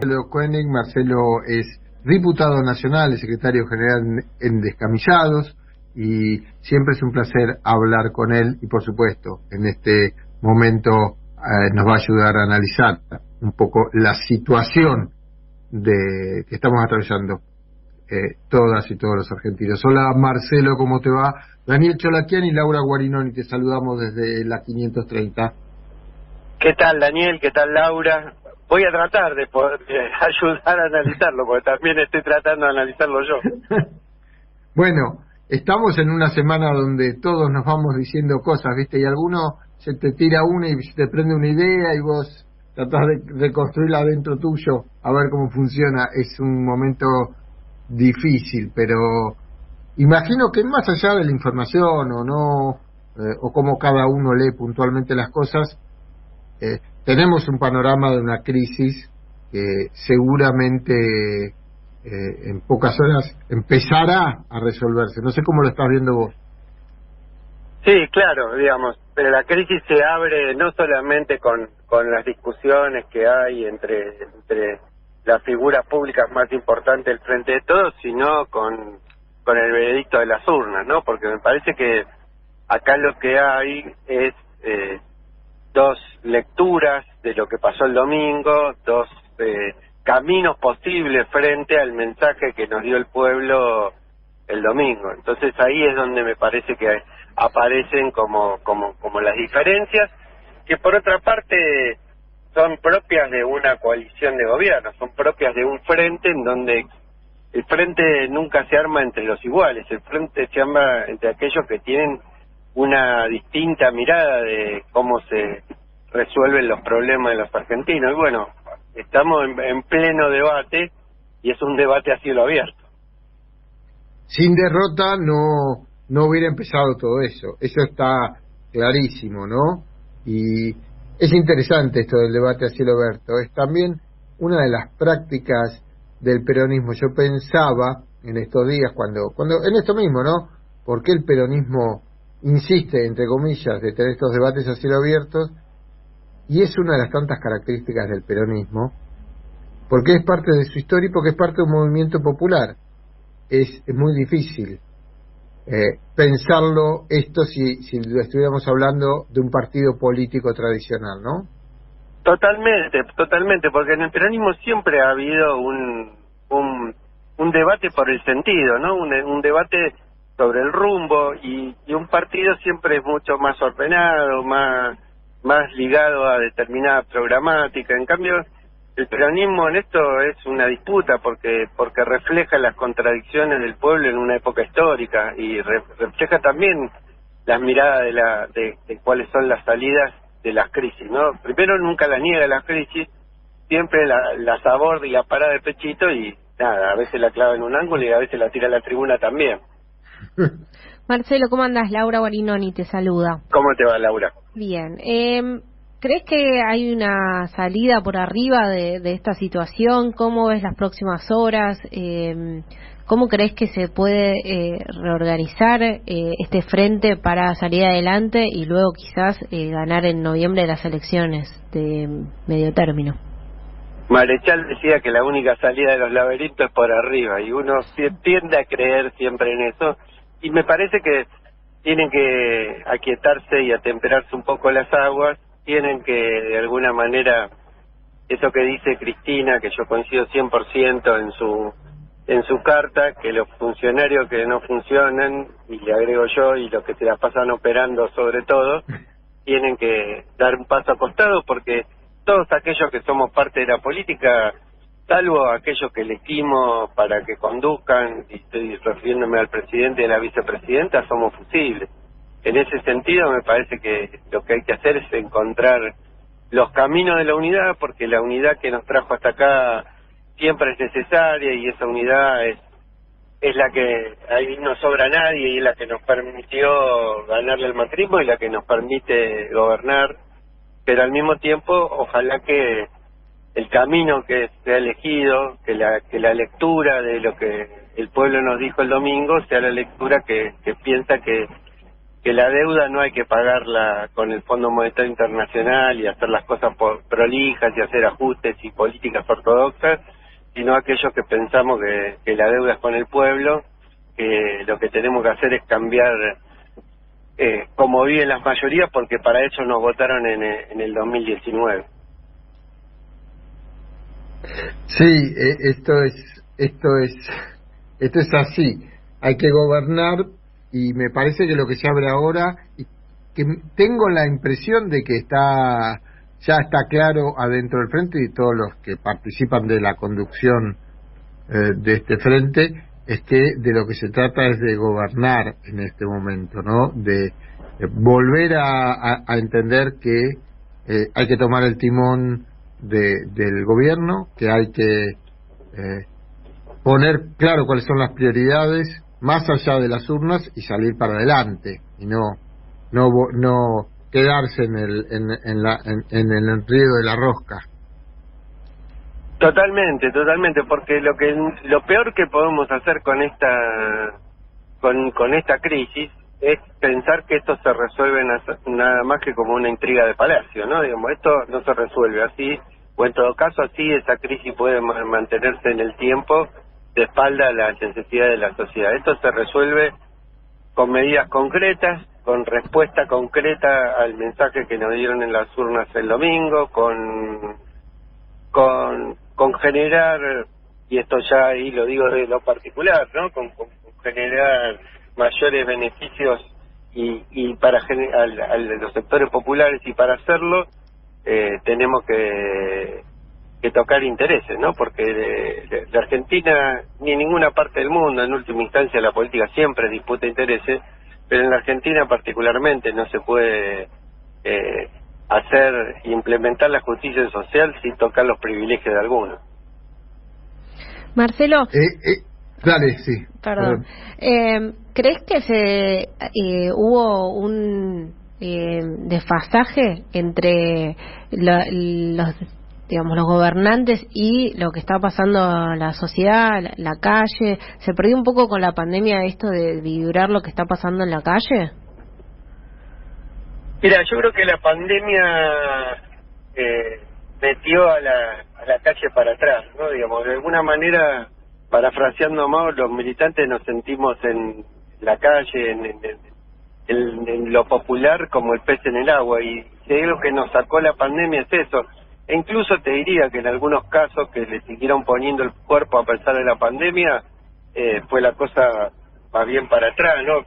Marcelo Koenig. Marcelo es diputado nacional, es secretario general en Descamisados, y siempre es un placer hablar con él, y por supuesto en este momento nos va a ayudar a analizar un poco la situación que estamos atravesando todas y todos los argentinos. Hola Marcelo, ¿cómo te va? Daniel Cholaquian y Laura Guarinoni, te saludamos desde la 530. ¿Qué tal, Daniel? ¿Qué tal, Laura? Voy a tratar de poder ayudar a analizarlo, porque también estoy tratando de analizarlo yo. Bueno, estamos en una semana donde todos nos vamos diciendo cosas, ¿viste? Y alguno se te tira una y se te prende una idea y vos tratás de construirla dentro tuyo, a ver cómo funciona. Es un momento difícil, pero imagino que más allá de la información o no, o cómo cada uno lee puntualmente las cosas, tenemos un panorama de una crisis que seguramente en pocas horas empezará a resolverse. No sé cómo lo estás viendo vos. Sí, claro, digamos, pero la crisis se abre no solamente con las discusiones que hay entre las figuras públicas más importantes del Frente de Todos, sino con el veredicto de las urnas, ¿no? Porque me parece que acá lo que hay es dos lecturas de lo que pasó el domingo, dos caminos posibles frente al mensaje que nos dio el pueblo el domingo. Entonces ahí es donde me parece que aparecen como las diferencias, que por otra parte son propias de una coalición de gobierno, son propias de un frente en donde el frente nunca se arma entre los iguales, el frente se arma entre aquellos que tienen una distinta mirada de cómo se resuelven los problemas de los argentinos. Y bueno, estamos en pleno debate, y es un debate a cielo abierto. Sin derrota no hubiera empezado todo eso está clarísimo, ¿no? Y es interesante esto del debate a cielo abierto, es también una de las prácticas del peronismo. Yo pensaba en estos días, cuando en esto mismo, ¿no? ¿Por qué el peronismo insiste, entre comillas, de tener estos debates a cielo abiertos? Y es una de las tantas características del peronismo, porque es parte de su historia y porque es parte de un movimiento popular. Es muy difícil pensarlo esto si lo estuviéramos hablando de un partido político tradicional, ¿no? Totalmente, porque en el peronismo siempre ha habido un debate por el sentido, ¿no? Un debate sobre el rumbo, y un partido siempre es mucho más ordenado, más ligado a determinada programática. En cambio, el peronismo en esto es una disputa porque refleja las contradicciones del pueblo en una época histórica, y refleja también las miradas de cuáles son las salidas de las crisis, ¿no? Primero, nunca la niega las crisis, siempre las aborda y la para de pechito, y nada, a veces la clava en un ángulo y a veces la tira a la tribuna también. Marcelo, ¿cómo andás? Laura Guarinoni te saluda. ¿Cómo te va, Laura? Bien. ¿Crees que hay una salida por arriba de esta situación? ¿Cómo ves las próximas horas? ¿Cómo crees que se puede reorganizar este frente para salir adelante y luego quizás ganar en noviembre las elecciones de medio término? Marechal decía que la única salida de los laberintos es por arriba, y uno tiende a creer siempre en eso, y me parece que tienen que aquietarse y atemperarse un poco las aguas. Tienen que, de alguna manera, eso que dice Cristina, que yo coincido 100% en su carta, que los funcionarios que no funcionan, y le agrego yo, y los que se la pasan operando sobre todo, tienen que dar un paso a costado, porque todos aquellos que somos parte de la política, salvo aquellos que elegimos para que conduzcan, y estoy refiriéndome al presidente y a la vicepresidenta, somos fusibles. En ese sentido, me parece que lo que hay que hacer es encontrar los caminos de la unidad, porque la unidad que nos trajo hasta acá siempre es necesaria, y esa unidad es la que ahí no sobra nadie, y es la que nos permitió ganarle el macrismo y la que nos permite gobernar. Pero al mismo tiempo, ojalá que el camino que se ha elegido, que la lectura de lo que el pueblo nos dijo el domingo sea la lectura que piensa que que la deuda no hay que pagarla con el Fondo Monetario Internacional y hacer las cosas prolijas y hacer ajustes y políticas ortodoxas, sino aquellos que pensamos que la deuda es con el pueblo, que lo que tenemos que hacer es cambiar como viven las mayorías, porque para eso nos votaron en el 2019. Sí, esto es así. Hay que gobernar, y me parece que lo que se abre ahora, y que tengo la impresión de que ya está claro adentro del frente, y todos los que participan de la conducción de este frente, es que de lo que se trata es de gobernar en este momento, ¿no? De volver a entender que hay que tomar el timón del gobierno, que hay que poner claro cuáles son las prioridades más allá de las urnas y salir para adelante, y no quedarse en el enredo de la rosca. Totalmente, porque lo peor que podemos hacer con esta crisis es pensar que esto se resuelve nada más que como una intriga de palacio, ¿no? Digamos, esto no se resuelve así, o en todo caso así esa crisis puede mantenerse en el tiempo de espalda a las necesidades de la sociedad. Esto se resuelve con medidas concretas, con respuesta concreta al mensaje que nos dieron en las urnas el domingo, con generar, y esto ya ahí lo digo de lo particular, ¿no? Con generar mayores beneficios y para a los sectores populares, y para hacerlo tenemos que tocar intereses, ¿no? Porque de Argentina, ni en ninguna parte del mundo, en última instancia la política siempre disputa intereses, pero en la Argentina particularmente no se puede hacer, implementar la justicia social sin tocar los privilegios de algunos. Marcelo. Dale, sí. Perdón. ¿Crees que hubo un desfasaje entre los gobernantes y lo que está pasando en la sociedad, la calle? ¿Se perdió un poco con la pandemia esto de vibrar lo que está pasando en la calle? Mira, yo creo que la pandemia metió a la calle para atrás, ¿no? Digamos, de alguna manera, parafraseando más, los militantes nos sentimos en la calle, en lo popular, como el pez en el agua, y si hay algo que nos sacó la pandemia es eso. E incluso te diría que en algunos casos que le siguieron poniendo el cuerpo a pesar de la pandemia, fue la cosa más bien para atrás, ¿no?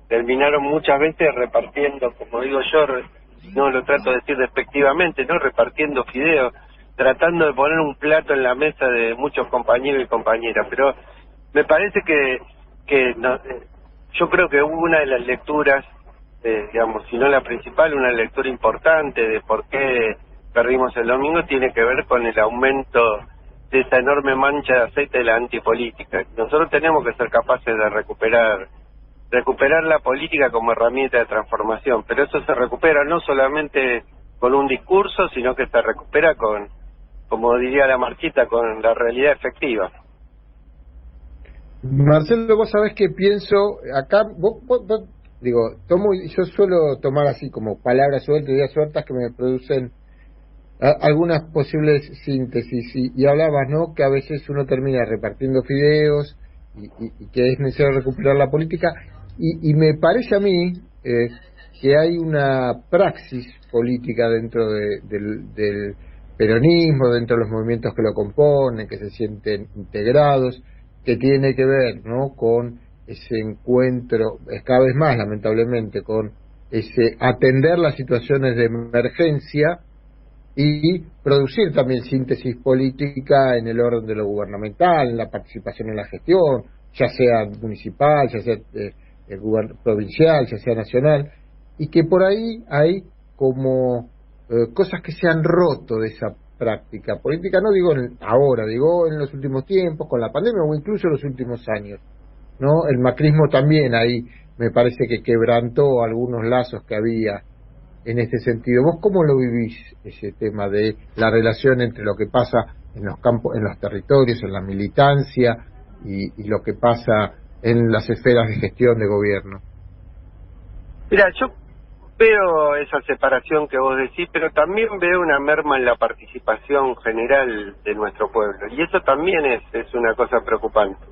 Terminaron muchas veces repartiendo, como digo yo, no lo trato de decir despectivamente, ¿no? Repartiendo fideos, tratando de poner un plato en la mesa de muchos compañeros y compañeras. Pero me parece que no, yo creo que hubo una de las lecturas, digamos, si no la principal, una lectura importante de por qué perdimos el domingo, tiene que ver con el aumento de esa enorme mancha de aceite de la antipolítica. Nosotros tenemos que ser capaces de recuperar la política como herramienta de transformación, pero eso se recupera no solamente con un discurso, sino que se recupera con, como diría la marchita, con la realidad efectiva. Marcelo, vos sabés que pienso, acá, yo suelo tomar así como palabras sueltas, ideas sueltas que me producen algunas posibles síntesis, y hablabas, ¿no?, que a veces uno termina repartiendo fideos y que es necesario recuperar la política, y me parece a mí que hay una praxis política dentro del peronismo, dentro de los movimientos que lo componen, que se sienten integrados, que tiene que ver, ¿no?, con ese encuentro, cada vez más lamentablemente, con ese atender las situaciones de emergencia y producir también síntesis política en el orden de lo gubernamental, en la participación en la gestión, ya sea municipal, ya sea provincial, ya sea nacional, y que por ahí hay como cosas que se han roto de esa práctica política, no digo ahora, digo en los últimos tiempos, con la pandemia, o incluso en los últimos años, ¿no? El macrismo también ahí me parece que quebrantó algunos lazos que había en este sentido. ¿Vos cómo lo vivís, ese tema de la relación entre lo que pasa en los campos, en los territorios, en la militancia y lo que pasa en las esferas de gestión de gobierno? Mira, yo veo esa separación que vos decís, pero también veo una merma en la participación general de nuestro pueblo, y eso también es una cosa preocupante.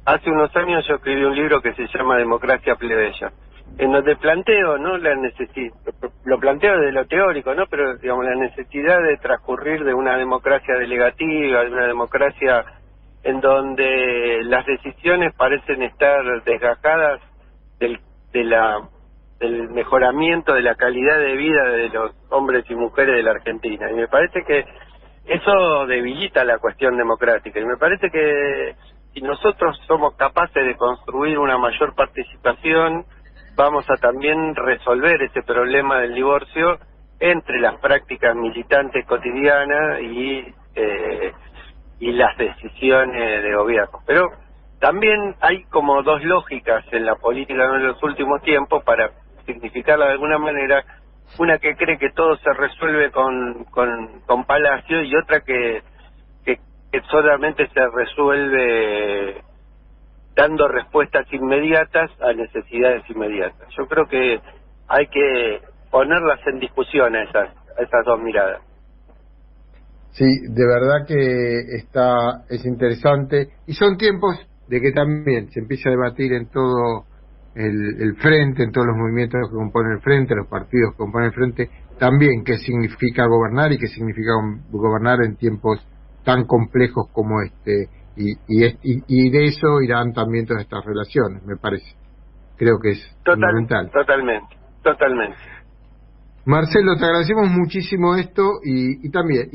Hace unos años yo escribí un libro que se llama Democracia Plebeya, en donde planteo, ¿no?, la necesidad, lo planteo desde lo teórico, ¿no?, pero digamos la necesidad de transcurrir de una democracia delegativa, de una democracia en donde las decisiones parecen estar desgajadas del mejoramiento de la calidad de vida de los hombres y mujeres de la Argentina. Y me parece que eso debilita la cuestión democrática. Y me parece que si nosotros somos capaces de construir una mayor participación, vamos a también resolver ese problema del divorcio entre las prácticas militantes cotidianas y las decisiones de gobierno. Pero también hay como dos lógicas en la política en los últimos tiempos, para significarla de alguna manera: una que cree que todo se resuelve con Palacio, y otra que solamente se resuelve dando respuestas inmediatas a necesidades inmediatas. Yo creo que hay que ponerlas en discusión a esas dos miradas. Sí, de verdad que es interesante, y son tiempos de que también se empieza a debatir en todo el frente, en todos los movimientos que componen el frente, los partidos que componen el frente, también qué significa gobernar y qué significa gobernar en tiempos tan complejos como este, y de eso irán también todas estas relaciones, me parece. Creo que es fundamental. Totalmente. Marcelo, te agradecemos muchísimo esto, y también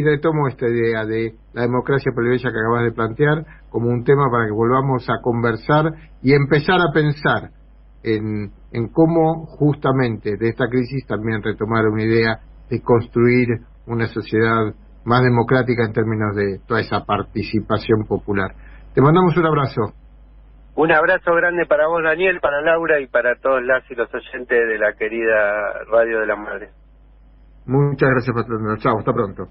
retomo esta idea de la democracia plebeya que acabas de plantear como un tema para que volvamos a conversar y empezar a pensar en cómo justamente de esta crisis también retomar una idea de construir una sociedad más democrática en términos de toda esa participación popular. Te mandamos un abrazo. Un abrazo grande para vos, Daniel, para Laura y para todos las y los oyentes de la querida Radio de la Madre. Muchas gracias por atendernos. Chao, hasta pronto.